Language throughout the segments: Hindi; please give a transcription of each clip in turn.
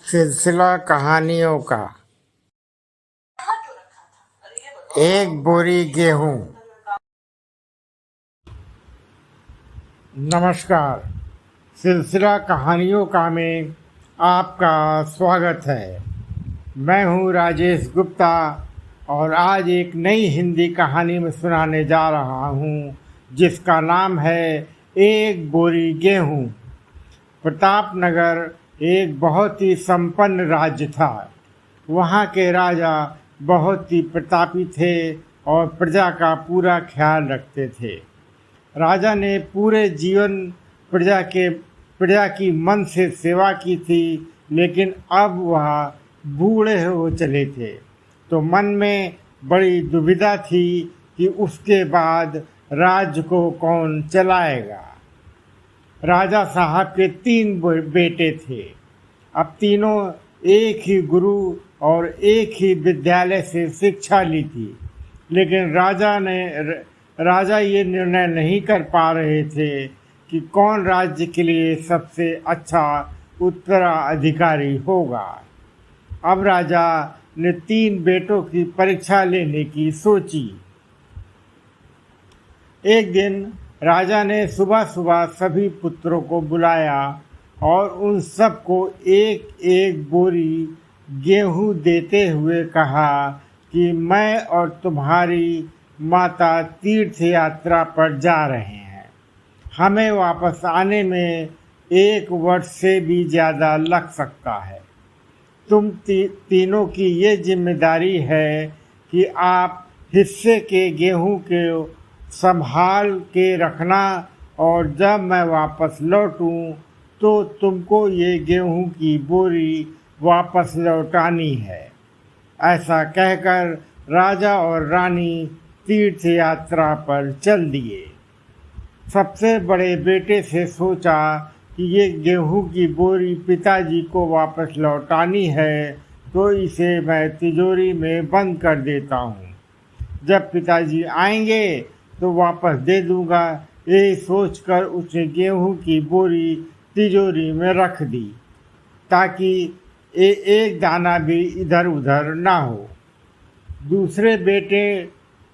सिलसिला कहानियों का एक बोरी गेहूं। नमस्कार। सिलसिला कहानियों का में आपका स्वागत है। मैं हूं राजेश गुप्ता और आज एक नई हिंदी कहानी में सुनाने जा रहा हूं जिसका नाम है एक बोरी गेहूं। प्रतापनगर एक बहुत ही संपन्न राज्य था। वहाँ के राजा बहुत ही प्रतापी थे और प्रजा का पूरा ख्याल रखते थे। राजा ने पूरे जीवन प्रजा की मन से सेवा की थी, लेकिन अब वह बूढ़े हो चले थे तो मन में बड़ी दुविधा थी कि उसके बाद राज्य को कौन चलाएगा। राजा साहब के 3 बेटे थे। अब तीनों एक ही गुरु और एक ही विद्यालय से शिक्षा ली थी, लेकिन राजा ये निर्णय नहीं कर पा रहे थे कि कौन राज्य के लिए सबसे अच्छा उत्तराधिकारी होगा। अब राजा ने 3 बेटों की परीक्षा लेने की सोची। एक दिन राजा ने सुबह सुबह सभी पुत्रों को बुलाया और उन सबको एक एक बोरी गेहूं देते हुए कहा कि मैं और तुम्हारी माता तीर्थ यात्रा पर जा रहे हैं। हमें वापस आने में 1 वर्ष से भी ज़्यादा लग सकता है। तुम तीनों की ये जिम्मेदारी है कि आप हिस्से के गेहूं के संभाल के रखना और जब मैं वापस लौटूं तो तुमको ये गेहूं की बोरी वापस लौटानी है। ऐसा कहकर राजा और रानी तीर्थ यात्रा पर चल दिए। सबसे बड़े बेटे से सोचा कि ये गेहूं की बोरी पिताजी को वापस लौटानी है तो इसे मैं तिजोरी में बंद कर देता हूँ। जब पिताजी आएंगे तो वापस दे दूंगा। यही सोचकर उसने गेहूं की बोरी तिजोरी में रख दी ताकि एक दाना भी इधर उधर ना हो। दूसरे बेटे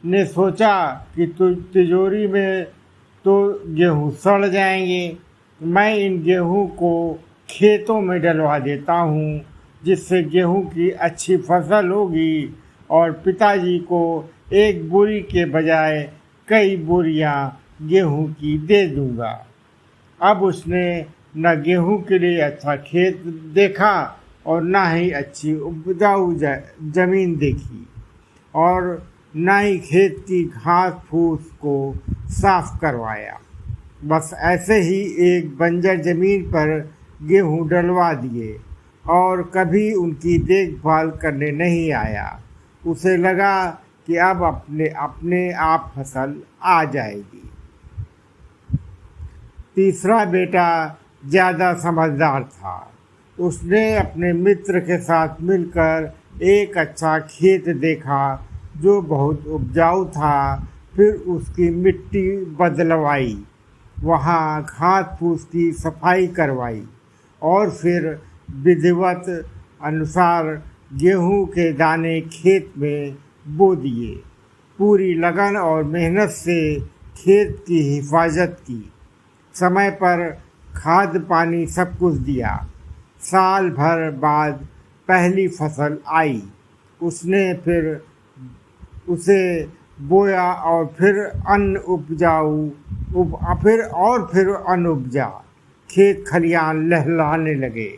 ने सोचा कि तिजोरी में तो गेहूं सड़ जाएंगे, मैं इन गेहूं को खेतों में डलवा देता हूं, जिससे गेहूं की अच्छी फसल होगी और पिताजी को एक बोरी के बजाय कई बोरियां गेहूं की दे दूंगा। अब उसने न गेहूं के लिए अच्छा खेत देखा और न ही अच्छी उपजाऊ जमीन देखी और न ही खेत की घास फूस को साफ करवाया। बस ऐसे ही एक बंजर जमीन पर गेहूं डलवा दिए और कभी उनकी देखभाल करने नहीं आया। उसे लगा कि अब अपने आप फसल आ जाएगी। तीसरा बेटा ज़्यादा समझदार था। उसने अपने मित्र के साथ मिलकर एक अच्छा खेत देखा जो बहुत उपजाऊ था। फिर उसकी मिट्टी बदलवाई, वहाँ घास फूस की सफाई करवाई और फिर विधिवत अनुसार गेहूं के दाने खेत में बो दिए। पूरी लगन और मेहनत से खेत की हिफाजत की, समय पर खाद पानी सब कुछ दिया। साल भर बाद पहली फसल आई। उसने फिर उसे बोया और फिर अन्न उपजा। खेत खलियान लहलाने लगे।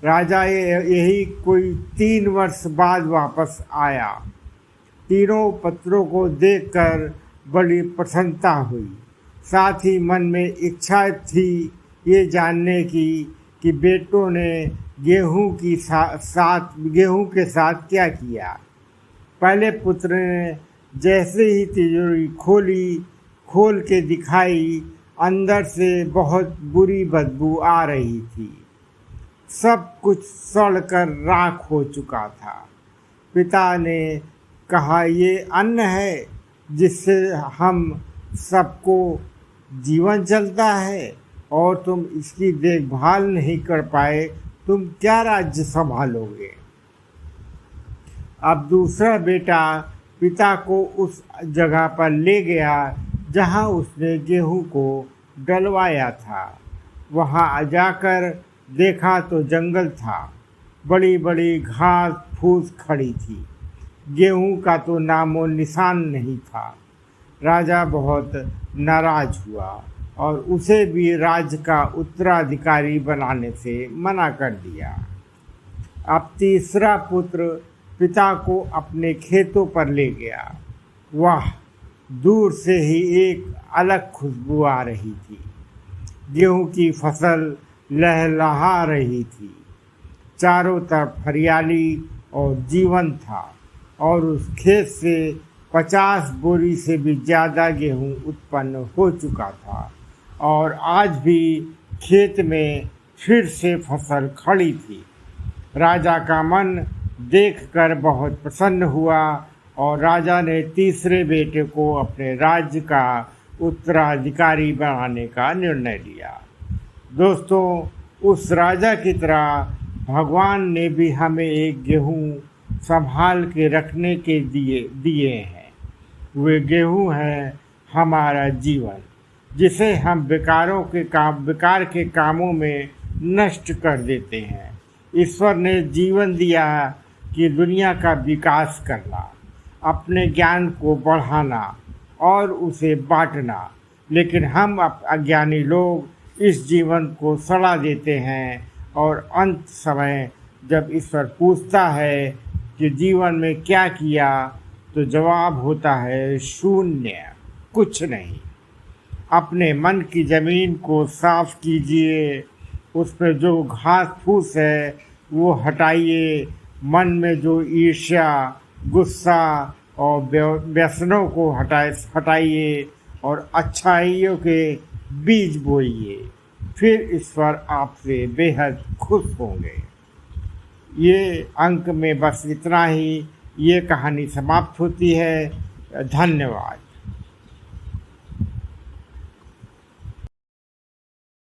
राजा यही कोई 3 वर्ष बाद वापस आया। तीनों पत्रों को देखकर बड़ी प्रसन्नता हुई। साथ ही मन में इच्छा थी ये जानने की कि बेटों ने गेहूं के साथ क्या किया। पहले पुत्र ने जैसे ही तिजोरी खोल के दिखाई, अंदर से बहुत बुरी बदबू आ रही थी। सब कुछ सड़कर राख हो चुका था। पिता ने कहा, ये अन्न है जिससे हम सबको जीवन चलता है और तुम इसकी देखभाल नहीं कर पाए तुम क्या राज्य संभालोगे। अब दूसरा बेटा पिता को उस जगह पर ले गया जहाँ उसने गेहूं को डलवाया था। वहाँ जाकर देखा तो जंगल था, बड़ी बड़ी घास फूस खड़ी थी, गेहूं का तो नामो निशान नहीं था। राजा बहुत नाराज हुआ और उसे भी राज्य का उत्तराधिकारी बनाने से मना कर दिया। अब तीसरा पुत्र पिता को अपने खेतों पर ले गया। वाह, दूर से ही एक अलग खुशबू आ रही थी। गेहूं की फसल लहलहा रही थी, चारों तरफ हरियाली और जीवन था और उस खेत से 50 बोरी से भी ज़्यादा गेहूं उत्पन्न हो चुका था और आज भी खेत में फिर से फसल खड़ी थी। राजा का मन देखकर बहुत प्रसन्न हुआ और राजा ने तीसरे बेटे को अपने राज्य का उत्तराधिकारी बनाने का निर्णय लिया। दोस्तों, उस राजा की तरह भगवान ने भी हमें एक गेहूं संभाल के रखने के दिए हैं। वे गेहूं है हमारा जीवन, जिसे हम बेकार के कामों में नष्ट कर देते हैं। ईश्वर ने जीवन दिया कि दुनिया का विकास करना, अपने ज्ञान को बढ़ाना और उसे बांटना, लेकिन हम अज्ञानी लोग इस जीवन को सड़ा देते हैं और अंत समय जब ईश्वर पूछता है कि जीवन में क्या किया, तो जवाब होता है शून्य, कुछ नहीं। अपने मन की ज़मीन को साफ कीजिए, उसमें जो घास फूस है वो हटाइए, मन में जो ईर्ष्या, गुस्सा और व्यसनों को हटाइए और अच्छाइयों के बीज बोइए। फिर ईश्वर आपसे बेहद खुश होंगे। ये अंक में बस इतना ही। ये कहानी समाप्त होती है। धन्यवाद।